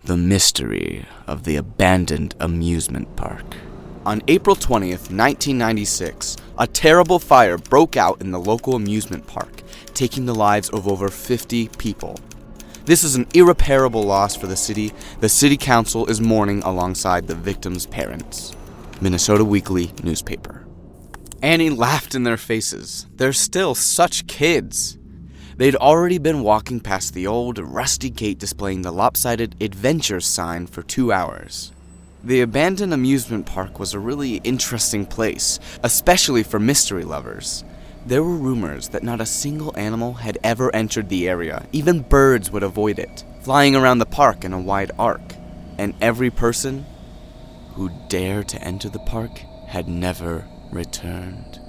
The mystery of the abandoned amusement park. On April 20th, 1996, a terrible fire broke out in the local amusement park, taking the lives of over 50 people. This is an irreparable loss for the city. The city council is mourning alongside the victims' parents. Minnesota Weekly newspaper. Annie laughed in their faces. They're still such kids. They'd already been walking past the old, rusty gate displaying the lopsided Adventures sign for 2 hours. The abandoned amusement park was a really interesting place, especially for mystery lovers. There were rumors that not a single animal had ever entered the area. Even birds would avoid it, flying around the park in a wide arc. And every person who dared to enter the park had never returned.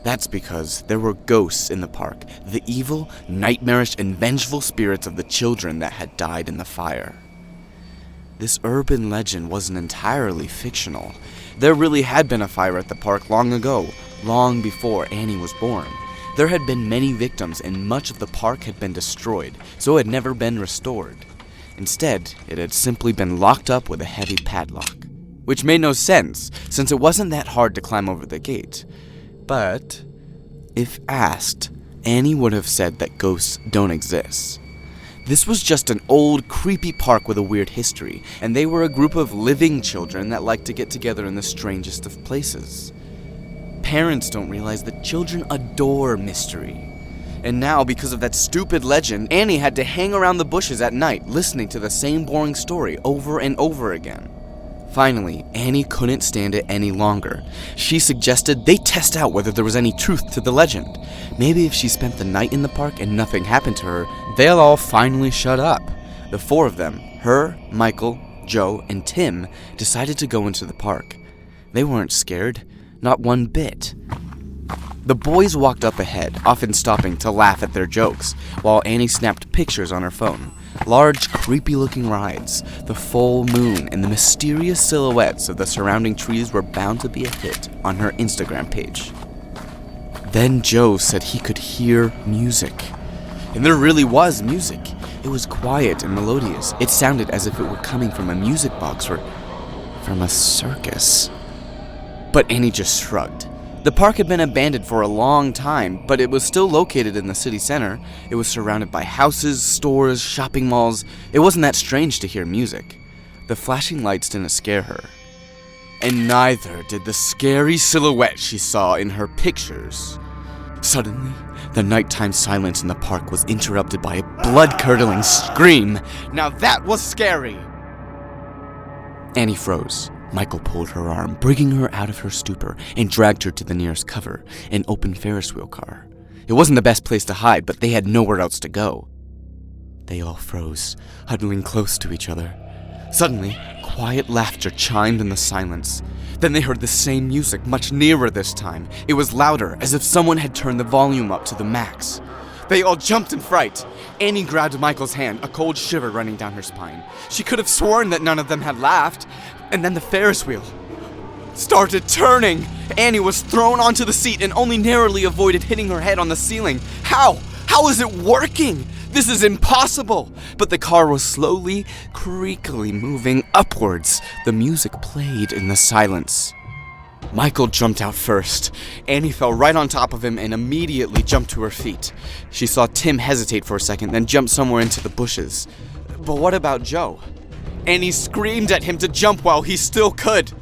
That's because there were ghosts in the park, the evil, nightmarish, and vengeful spirits of the children that had died in the fire. This urban legend wasn't entirely fictional. There really had been a fire at the park long ago, long before Annie was born. There had been many victims and much of the park had been destroyed, so it had never been restored. Instead, it had simply been locked up with a heavy padlock. Which made no sense, since it wasn't that hard to climb over the gate. But, if asked, Annie would have said that ghosts don't exist. This was just an old, creepy park with a weird history, and they were a group of living children that liked to get together in the strangest of places. Parents don't realize that children adore mystery. And now, because of that stupid legend, Annie had to hang around the bushes at night, listening to the same boring story over and over again. Finally, Annie couldn't stand it any longer. She suggested they test out whether there was any truth to the legend. Maybe if she spent the night in the park and nothing happened to her, they'll all finally shut up. The four of them, her, Michael, Joe, and Tim, decided to go into the park. They weren't scared, not one bit. The boys walked up ahead, often stopping to laugh at their jokes, while Annie snapped pictures on her phone. Large, creepy-looking rides, the full moon, and the mysterious silhouettes of the surrounding trees were bound to be a hit on her Instagram page. Then Joe said he could hear music. And there really was music. It was quiet and melodious. It sounded as if it were coming from a music box or from a circus. But Annie just shrugged. The park had been abandoned for a long time, but it was still located in the city center. It was surrounded by houses, stores, shopping malls. It wasn't that strange to hear music. The flashing lights didn't scare her. And neither did the scary silhouette she saw in her pictures. Suddenly, the nighttime silence in the park was interrupted by a blood-curdling scream. Now that was scary! Annie froze. Michael pulled her arm, bringing her out of her stupor, and dragged her to the nearest cover, an open Ferris wheel car. It wasn't the best place to hide, but they had nowhere else to go. They all froze, huddling close to each other. Suddenly, quiet laughter chimed in the silence. Then they heard the same music, much nearer this time. It was louder, as if someone had turned the volume up to the max. They all jumped in fright. Annie grabbed Michael's hand, a cold shiver running down her spine. She could have sworn that none of them had laughed. And then the Ferris wheel started turning. Annie was thrown onto the seat and only narrowly avoided hitting her head on the ceiling. How? How is it working? This is impossible. But the car was slowly, creakily moving upwards. The music played in the silence. Michael jumped out first. Annie fell right on top of him and immediately jumped to her feet. She saw Tim hesitate for a second, then jump somewhere into the bushes. But what about Joe? Annie screamed at him to jump while he still could.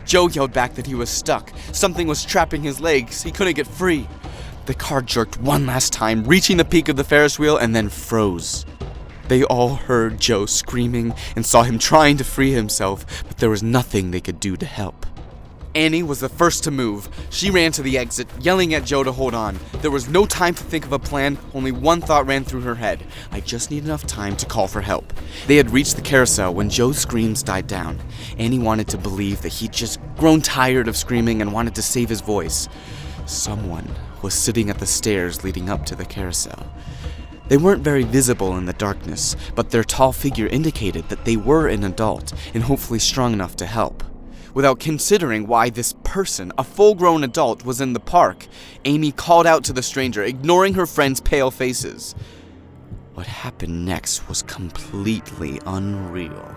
Joe yelled back that he was stuck. Something was trapping his legs. He couldn't get free. The car jerked one last time, reaching the peak of the Ferris wheel, and then froze. They all heard Joe screaming and saw him trying to free himself, but there was nothing they could do to help. Annie was the first to move. She ran to the exit, yelling at Joe to hold on. There was no time to think of a plan. Only one thought ran through her head. I just need enough time to call for help. They had reached the carousel when Joe's screams died down. Annie wanted to believe that he'd just grown tired of screaming and wanted to save his voice. Someone was sitting at the stairs leading up to the carousel. They weren't very visible in the darkness, but their tall figure indicated that they were an adult and hopefully strong enough to help. Without considering why this person, a full-grown adult, was in the park, Amy called out to the stranger, ignoring her friends' pale faces. What happened next was completely unreal.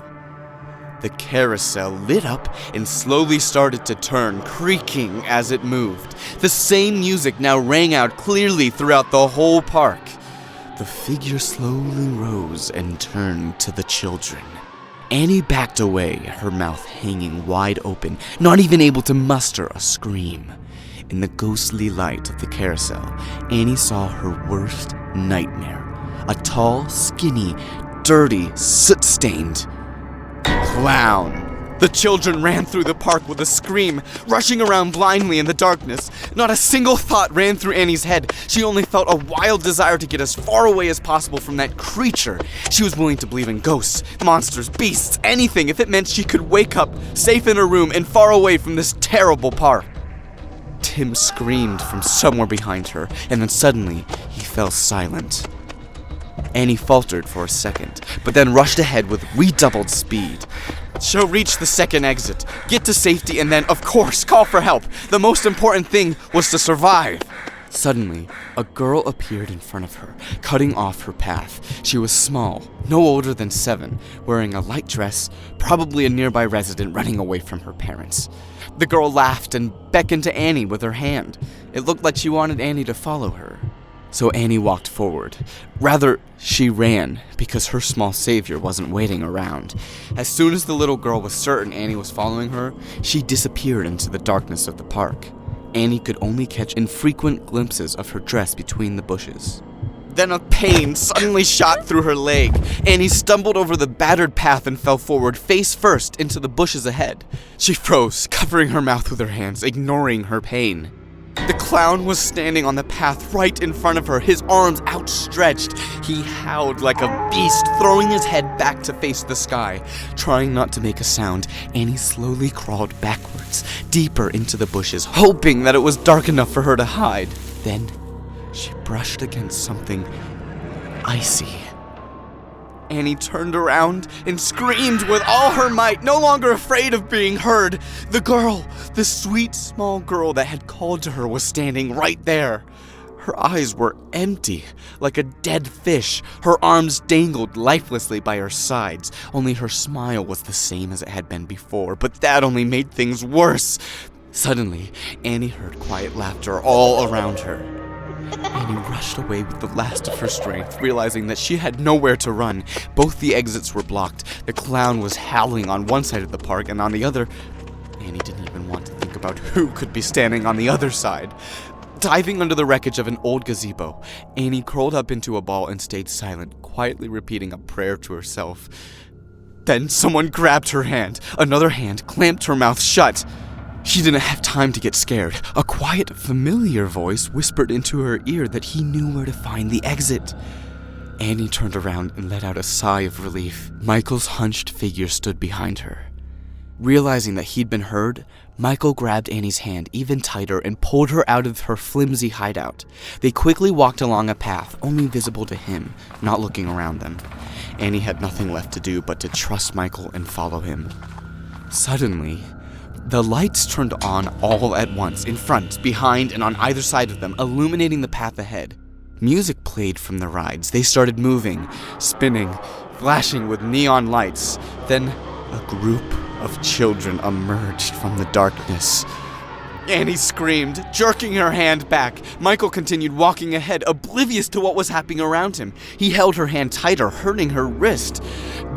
The carousel lit up and slowly started to turn, creaking as it moved. The same music now rang out clearly throughout the whole park. The figure slowly rose and turned to the children. Annie backed away, her mouth hanging wide open, not even able to muster a scream. In the ghostly light of the carousel, Annie saw her worst nightmare. A tall, skinny, dirty, soot-stained clown. The children ran through the park with a scream, rushing around blindly in the darkness. Not a single thought ran through Annie's head. She only felt a wild desire to get as far away as possible from that creature. She was willing to believe in ghosts, monsters, beasts, anything if it meant she could wake up safe in her room and far away from this terrible park. Tim screamed from somewhere behind her, and then suddenly he fell silent. Annie faltered for a second, but then rushed ahead with redoubled speed. She'll reach the second exit, get to safety, and then, of course, call for help. The most important thing was to survive. Suddenly, a girl appeared in front of her, cutting off her path. She was small, no older than 7, wearing a light dress, probably a nearby resident running away from her parents. The girl laughed and beckoned to Annie with her hand. It looked like she wanted Annie to follow her. So Annie walked forward. Rather, she ran, because her small savior wasn't waiting around. As soon as the little girl was certain Annie was following her, she disappeared into the darkness of the park. Annie could only catch infrequent glimpses of her dress between the bushes. Then a pain suddenly shot through her leg. Annie stumbled over the battered path and fell forward, face first, into the bushes ahead. She froze, covering her mouth with her hands, ignoring her pain. The clown was standing on the path right in front of her, his arms outstretched. He howled like a beast, throwing his head back to face the sky. Trying not to make a sound, Annie slowly crawled backwards, deeper into the bushes, hoping that it was dark enough for her to hide. Then, she brushed against something icy. Annie turned around and screamed with all her might, no longer afraid of being heard. The girl, the sweet small girl that had called to her, was standing right there. Her eyes were empty, like a dead fish. Her arms dangled lifelessly by her sides. Only her smile was the same as it had been before, but that only made things worse. Suddenly, Annie heard quiet laughter all around her. Annie rushed away with the last of her strength, realizing that she had nowhere to run. Both the exits were blocked. The clown was howling on one side of the park, and on the other, Annie didn't even want to think about who could be standing on the other side. Diving under the wreckage of an old gazebo, Annie curled up into a ball and stayed silent, quietly repeating a prayer to herself. Then someone grabbed her hand. Another hand clamped her mouth shut. She didn't have time to get scared. A quiet, familiar voice whispered into her ear that he knew where to find the exit. Annie turned around and let out a sigh of relief. Michael's hunched figure stood behind her. Realizing that he'd been heard, Michael grabbed Annie's hand even tighter and pulled her out of her flimsy hideout. They quickly walked along a path only visible to him, not looking around them. Annie had nothing left to do but to trust Michael and follow him. Suddenly, the lights turned on all at once, in front, behind, and on either side of them, illuminating the path ahead. Music played from the rides. They started moving, spinning, flashing with neon lights. Then, a group of children emerged from the darkness. Annie screamed, jerking her hand back. Michael continued walking ahead, oblivious to what was happening around him. He held her hand tighter, hurting her wrist.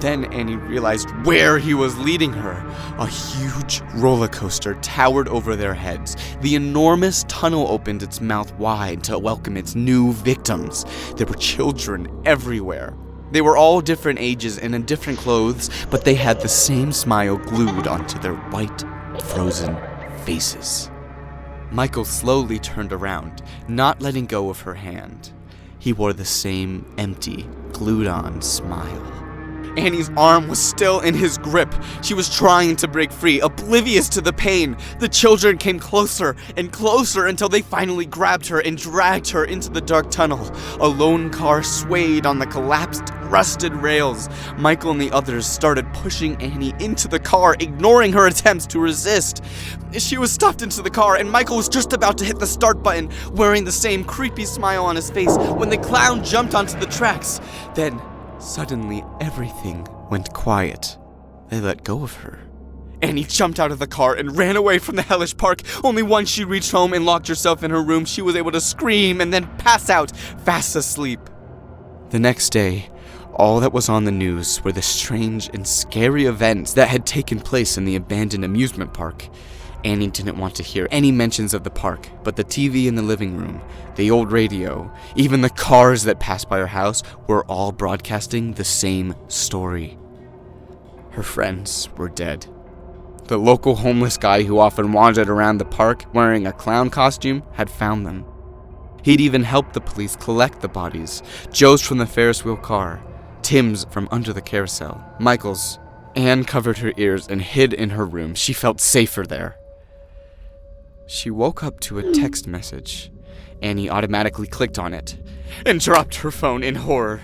Then Annie realized where he was leading her. A huge roller coaster towered over their heads. The enormous tunnel opened its mouth wide to welcome its new victims. There were children everywhere. They were all different ages and in different clothes, but they had the same smile glued onto their white, frozen faces. Michael slowly turned around, not letting go of her hand. He wore the same empty, glued-on smile. Annie's arm was still in his grip. She was trying to break free, oblivious to the pain. The children came closer and closer until they finally grabbed her and dragged her into the dark tunnel. A lone car swayed on the collapsed rusted rails. Michael and the others started pushing Annie into the car, ignoring her attempts to resist. She was stuffed into the car, and Michael was just about to hit the start button, wearing the same creepy smile on his face, when the clown jumped onto the tracks. Then, suddenly, everything went quiet. They let go of her. Annie jumped out of the car and ran away from the hellish park. Only once she reached home and locked herself in her room, she was able to scream and then pass out, fast asleep. The next day, all that was on the news were the strange and scary events that had taken place in the abandoned amusement park. Annie didn't want to hear any mentions of the park, but the TV in the living room, the old radio, even the cars that passed by her house were all broadcasting the same story. Her friends were dead. The local homeless guy who often wandered around the park wearing a clown costume had found them. He'd even helped the police collect the bodies. Joe's from the Ferris wheel car, Tim's from under the carousel, Michael's. Anne covered her ears and hid in her room. She felt safer there. She woke up to a text message. Annie automatically clicked on it and dropped her phone in horror.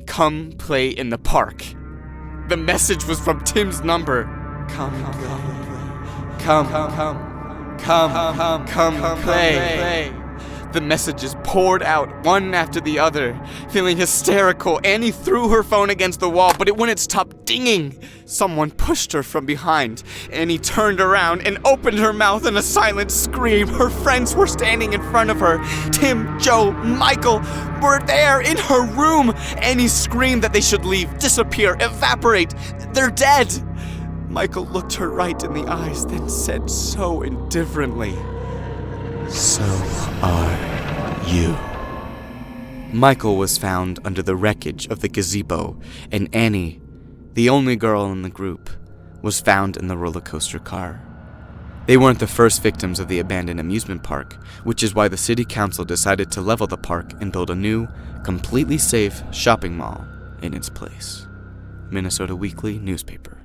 "Come play in the park." The message was from Tim's number. Come play. The messages poured out one after the other. Feeling hysterical, Annie threw her phone against the wall, but it wouldn't stop dinging. Someone pushed her from behind. Annie turned around and opened her mouth in a silent scream. Her friends were standing in front of her. Tim, Joe, Michael were there in her room. Annie screamed that they should leave, disappear, evaporate. They're dead. Michael looked her right in the eyes, then said so indifferently, "So are you." Michael was found under the wreckage of the gazebo, and Annie, the only girl in the group, was found in the roller coaster car. They weren't the first victims of the abandoned amusement park, which is why the city council decided to level the park and build a new, completely safe shopping mall in its place. Minnesota Weekly newspaper.